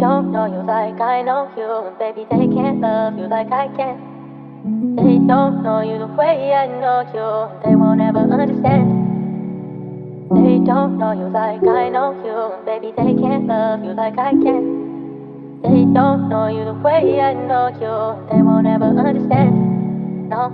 don't know you like I know you, and baby they can't love you like I can. They don't know you the way I know you, and they won't ever understand. They don't know you like I know you, and baby they can't love you like I can. They don't know you the way I know you, and they won't ever understand. No.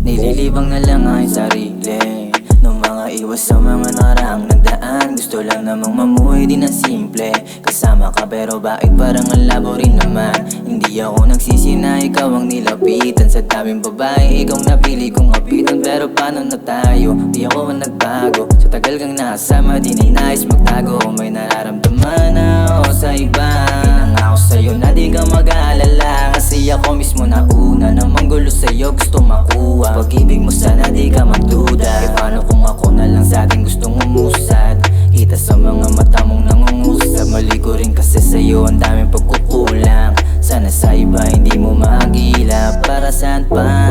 Nililibang na lang ang sarili nung mga iwas sa mga naraang nagdaan. Gusto lang namang mamuhay din na simple kasama ka, pero bakit parang ang labo rin naman? Hindi ako nagsisi na ikaw ang nilapitan. Sa daming babae, ikaw napili kong kapitan. Pero paano na tayo? Di ako ang nagbago. Sa tagal kang nakasama, di na nais magtago. May nararamdaman na ako sa iba. Pinangako sa'yo na di ka mag-aalala, kasi ako mismo na una namang gulo sa'yo gusto makuha. Pag-ibig mo sana di ka magduda. E paano kung ako na lang sa ating gustong umusad? Kita sa mga mata mong nangungusap. Mali ko rin kasi sa'yo ang daming pagkukulang. Sana sa iba hindi mo makagila. Para saan pa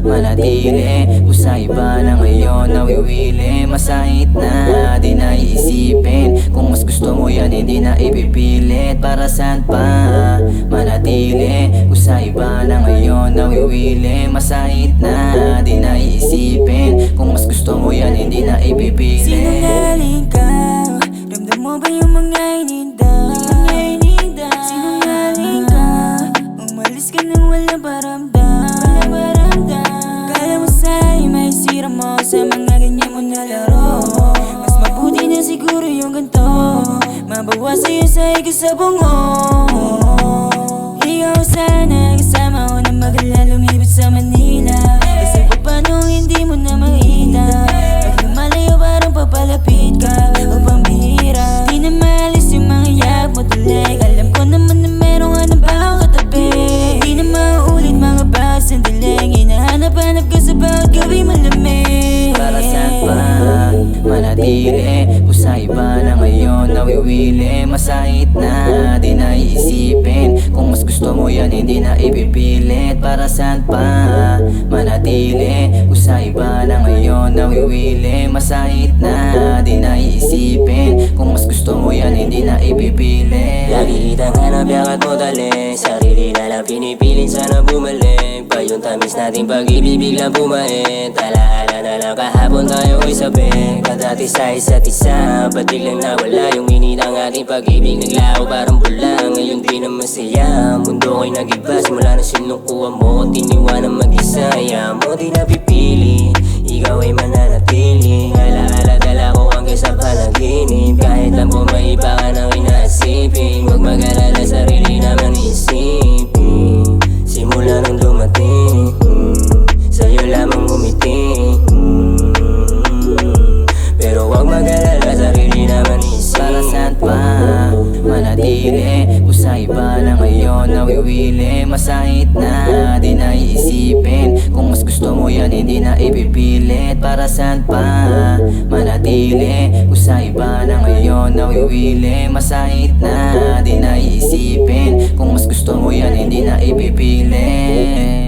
manatili kung sa iba na ngayon nawiwili? Masahit na di na iisipin. Kung mas gusto mo yan hindi na ipipilit. Para saan pa manatili kung sa iba na ngayon nawiwili? Masahit na di na iisipin. Kung mas gusto mo yan hindi na ipipilit. Sinungaling ka, ramdam mo ba yung mga ininda? Sinungaling ka, umalis ka nang walang paramdam. Kala mo sa'yo may sira mo sa mga ganyan mo na laro. Mas mabuti na siguro yung ganito, mabawas sa'yo sa higit sa bungo. Ikaw sana kasama ko na magalang lumipat sa Manila, kasi paano hindi mo na makita? Pag lumalayo parang papalapit ka o pambihira. Di na maalis yung mga yak mo tulig. Alam ko naman na meron ka na bawang katabi. Di na maulit mga bawat sandaling. Hinahanap-hanap ka sa bawat gabi malamig. Para saan pa manatili kung sa iba na ngayon nawiwili? Masahit na di na iisipin. Kung mas gusto mo yan hindi na ipipilit. Para saan pa manatili kung sa iba na ngayon nawiwili? Masahit na di na iisipin. Kung mas gusto mo yan hindi na ipipilit. Lagi kitang hanap, yakat mo dali. Sarili na lang pinipilit, sana bumalik pa yung tamis nating pag-ibig biglang bumait. Alaala na lang kahapon tayo ko'y sabi kadati sa isa't isa. Ba't biglang nawala yung init ang ating pag-ibig? Naglaho parang bulang, ngayon di na masaya. Mundo ko'y nag-iba, simula na sinukuha mo. Tiniwanang mag-isa, ayaw mo di napipili. Ikaw ay mananatili. Alaala dala ko hanggang sa panaginip. Kahit lang po may iba ka nang inaasipin. Huwag mag-alala, sarili naman isipin. Simula nung dumating, sa'yo lamang umiti. Pero huwag mag-alala, sarili naman isipin. Para saan pa manatili kung sa iba na ngayon nawiwili? Masahit na di na iisipin. Kung mas gusto mo yan hindi na ipipilit. Para saan pa manatili kung sa iba na ngayon nawiwili? Masahit na di na iisipin. Kung mas gusto mo yan hindi na ipipilit.